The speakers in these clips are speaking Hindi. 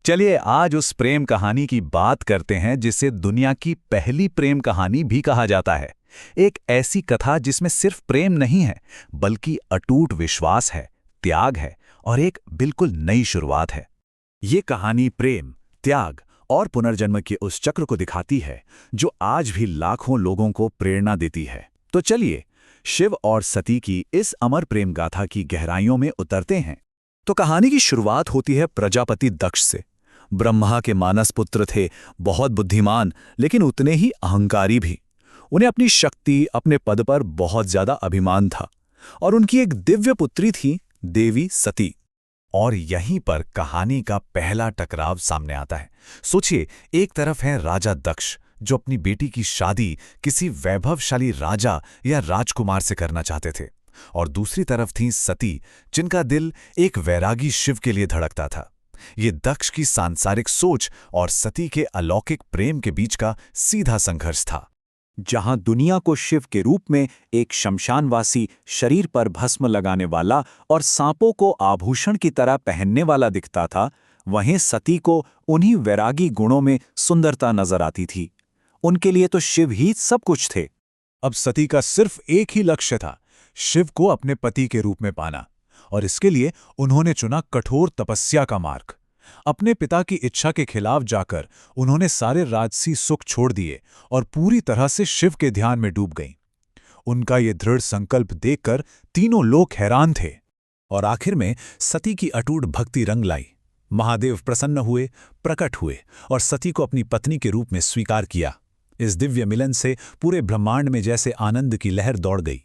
चलिए आज उस प्रेम कहानी की बात करते हैं जिसे दुनिया की पहली प्रेम कहानी भी कहा जाता है। एक ऐसी कथा जिसमें सिर्फ प्रेम नहीं है, बल्कि अटूट विश्वास है, त्याग है और एक बिल्कुल नई शुरुआत है। ये कहानी प्रेम, त्याग और पुनर्जन्म के उस चक्र को दिखाती है जो आज भी लाखों लोगों को प्रेरणा देती है। तो चलिए शिव और सती की इस अमर प्रेम गाथा की गहराइयों में उतरते हैं। तो कहानी की शुरुआत होती है प्रजापति दक्ष से। ब्रह्मा के मानस पुत्र थे, बहुत बुद्धिमान लेकिन उतने ही अहंकारी भी। उन्हें अपनी शक्ति, अपने पद पर बहुत ज्यादा अभिमान था और उनकी एक दिव्य पुत्री थी, देवी सती। और यहीं पर कहानी का पहला टकराव सामने आता है। सोचिए, एक तरफ है राजा दक्ष जो अपनी बेटी की शादी किसी वैभवशाली राजा या राजकुमार से करना चाहते थे, और दूसरी तरफ थी सती जिनका दिल एक वैरागी शिव के लिए धड़कता था। ये दक्ष की सांसारिक सोच और सती के अलौकिक प्रेम के बीच का सीधा संघर्ष था। जहां दुनिया को शिव के रूप में एक शमशानवासी, शरीर पर भस्म लगाने वाला और सांपों को आभूषण की तरह पहनने वाला दिखता था, वहीं सती को उन्हीं वैरागी गुणों में सुंदरता नजर आती थी। उनके लिए तो शिव ही सब कुछ थे। अब सती का सिर्फ एक ही लक्ष्य था, शिव को अपने पति के रूप में पाना, और इसके लिए उन्होंने चुना कठोर तपस्या का मार्ग। अपने पिता की इच्छा के खिलाफ जाकर उन्होंने सारे राजसी सुख छोड़ दिए और पूरी तरह से शिव के ध्यान में डूब गईं। उनका ये दृढ़ संकल्प देखकर तीनों लोग हैरान थे, और आखिर में सती की अटूट भक्ति रंग लाई। महादेव प्रसन्न हुए, प्रकट हुए और सती को अपनी पत्नी के रूप में स्वीकार किया। इस दिव्य मिलन से पूरे ब्रह्मांड में जैसे आनंद की लहर दौड़ गई।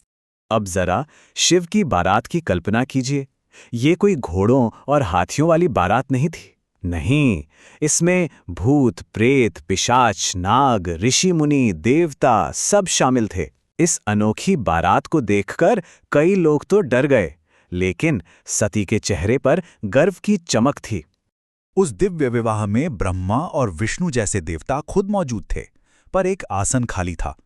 अब जरा शिव की बारात की कल्पना कीजिए। ये कोई घोड़ों और हाथियों वाली बारात नहीं थी। नहीं, इसमें भूत, प्रेत, पिशाच, नाग, ऋषि मुनि, देवता सब शामिल थे। इस अनोखी बारात को देखकर कई लोग तो डर गए, लेकिन सती के चेहरे पर गर्व की चमक थी। उस दिव्य विवाह में ब्रह्मा और विष्णु जैसे देवता खुद मौजूद थे, पर एक आसन खाली था,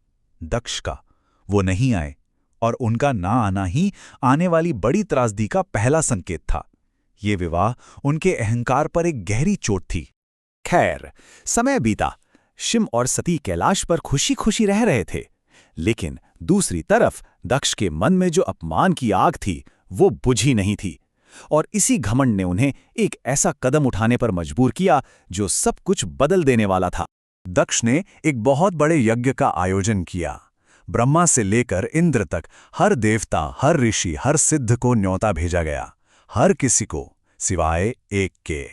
दक्ष का। वो नहीं आए, और उनका ना आना ही आने वाली बड़ी त्रासदी का पहला संकेत था। ये विवाह उनके अहंकार पर एक गहरी चोट थी। खैर, समय बीता। शिव और सती कैलाश पर खुशी खुशी रह रहे थे, लेकिन दूसरी तरफ दक्ष के मन में जो अपमान की आग थी वो बुझी नहीं थी, और इसी घमंड ने उन्हें एक ऐसा कदम उठाने पर मजबूर किया जो सब कुछ बदल देने वाला था। दक्ष ने एक बहुत बड़े यज्ञ का आयोजन किया। ब्रह्मा से लेकर इंद्र तक हर देवता, हर ऋषि, हर सिद्ध को न्योता भेजा गया। हर किसी को सिवाय एक के।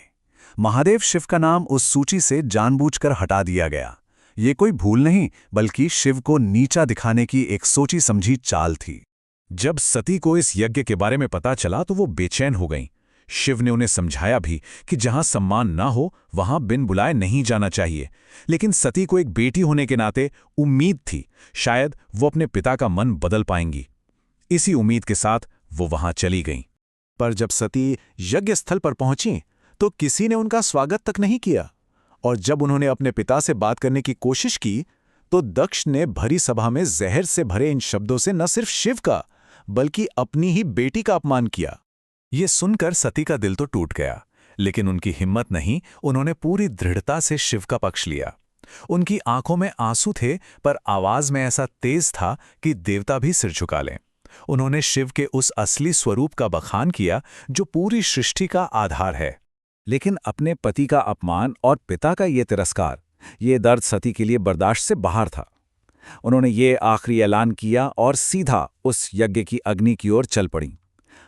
महादेव शिव का नाम उस सूची से जानबूझकर हटा दिया गया। ये कोई भूल नहीं, बल्कि शिव को नीचा दिखाने की एक सोची समझी चाल थी। जब सती को इस यज्ञ के बारे में पता चला तो वो बेचैन हो गईं। शिव ने उन्हें समझाया भी कि जहां सम्मान ना हो वहां बिन बुलाए नहीं जाना चाहिए, लेकिन सती को एक बेटी होने के नाते उम्मीद थी, शायद वो अपने पिता का मन बदल पाएंगी। इसी उम्मीद के साथ वो वहां चली गईं। पर जब सती यज्ञ स्थल पर पहुंची तो किसी ने उनका स्वागत तक नहीं किया, और जब उन्होंने अपने पिता से बात करने की कोशिश की तो दक्ष ने भरी सभा में जहर से भरे इन शब्दों से न सिर्फ शिव का बल्कि अपनी ही बेटी का अपमान किया। ये सुनकर सती का दिल तो टूट गया, लेकिन उनकी हिम्मत नहीं। उन्होंने पूरी दृढ़ता से शिव का पक्ष लिया। उनकी आंखों में आंसू थे, पर आवाज में ऐसा तेज था कि देवता भी सिर झुका लें। उन्होंने शिव के उस असली स्वरूप का बखान किया जो पूरी सृष्टि का आधार है। लेकिन अपने पति का अपमान और पिता का ये तिरस्कार, ये दर्द सती के लिए बर्दाश्त से बाहर था। उन्होंने ये आखिरी ऐलान किया और सीधा उस यज्ञ की अग्नि की ओर चल पड़ी।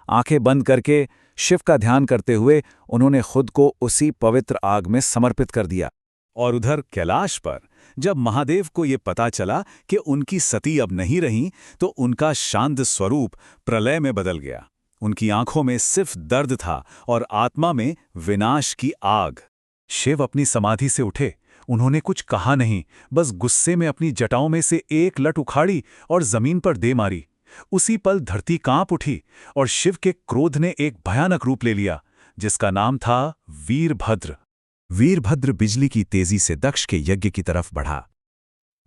आंखें बंद करके शिव का ध्यान करते हुए उन्होंने खुद को उसी पवित्र आग में समर्पित कर दिया। और उधर कैलाश पर जब महादेव को ये पता चला कि उनकी सती अब नहीं रहीं, तो उनका शांत स्वरूप प्रलय में बदल गया। उनकी आंखों में सिर्फ दर्द था और आत्मा में विनाश की आग। शिव अपनी समाधि से उठे। उन्होंने कुछ कहा नहीं, बस गुस्से में अपनी जटाओं में से एक लट उखाड़ी और जमीन पर दे मारी। उसी पल धरती कांप उठी और शिव के क्रोध ने एक भयानक रूप ले लिया, जिसका नाम था वीरभद्र। वीरभद्र बिजली की तेजी से दक्ष के यज्ञ की तरफ बढ़ा।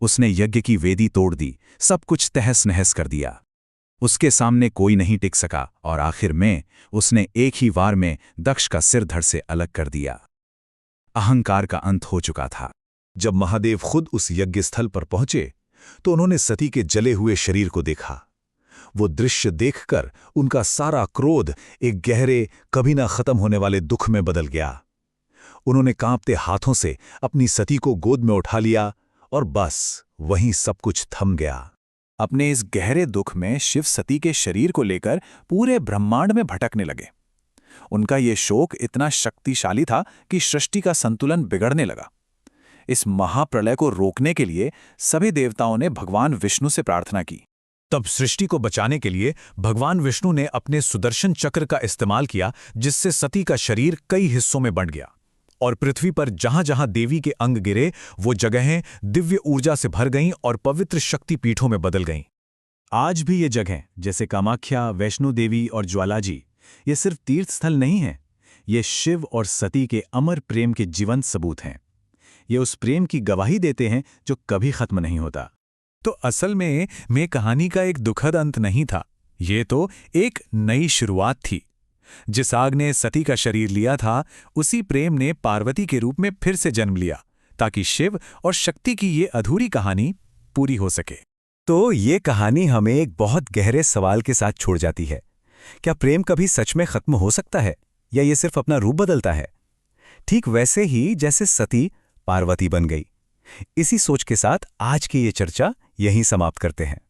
उसने यज्ञ की वेदी तोड़ दी, सब कुछ तहस नहस कर दिया। उसके सामने कोई नहीं टिक सका, और आखिर में उसने एक ही वार में दक्ष का सिर धड़ से अलग कर दिया। अहंकार का अंत हो चुका था। जब महादेव खुद उस यज्ञ स्थल पर पहुंचे तो उन्होंने सती के जले हुए शरीर को देखा। वो दृश्य देखकर उनका सारा क्रोध एक गहरे, कभी ना खत्म होने वाले दुख में बदल गया। उन्होंने कांपते हाथों से अपनी सती को गोद में उठा लिया और बस वहीं सब कुछ थम गया। अपने इस गहरे दुख में शिव सती के शरीर को लेकर पूरे ब्रह्मांड में भटकने लगे। उनका ये शोक इतना शक्तिशाली था कि सृष्टि का संतुलन बिगड़ने लगा। इस महाप्रलय को रोकने के लिए सभी देवताओं ने भगवान विष्णु से प्रार्थना की। तब सृष्टि को बचाने के लिए भगवान विष्णु ने अपने सुदर्शन चक्र का इस्तेमाल किया, जिससे सती का शरीर कई हिस्सों में बंट गया और पृथ्वी पर जहां जहां देवी के अंग गिरे वो जगहें दिव्य ऊर्जा से भर गईं और पवित्र शक्ति पीठों में बदल गईं। आज भी ये जगहें जैसे कामाख्या, वैष्णो देवी और ज्वालाजी, ये सिर्फ तीर्थ स्थल नहीं हैं, ये शिव और सती के अमर प्रेम के जीवंत सबूत हैं। ये उस प्रेम की गवाही देते हैं जो कभी खत्म नहीं होता। तो असल में कहानी का एक दुखद अंत नहीं था, ये तो एक नई शुरुआत थी। जिस आग ने सती का शरीर लिया था, उसी प्रेम ने पार्वती के रूप में फिर से जन्म लिया, ताकि शिव और शक्ति की ये अधूरी कहानी पूरी हो सके। तो ये कहानी हमें एक बहुत गहरे सवाल के साथ छोड़ जाती है। क्या प्रेम कभी सच में खत्म हो सकता है, या ये सिर्फ अपना रूप बदलता है? ठीक वैसे ही जैसे सती पार्वती बन गई। इसी सोच के साथ आज की ये चर्चा यहीं समाप्त करते हैं।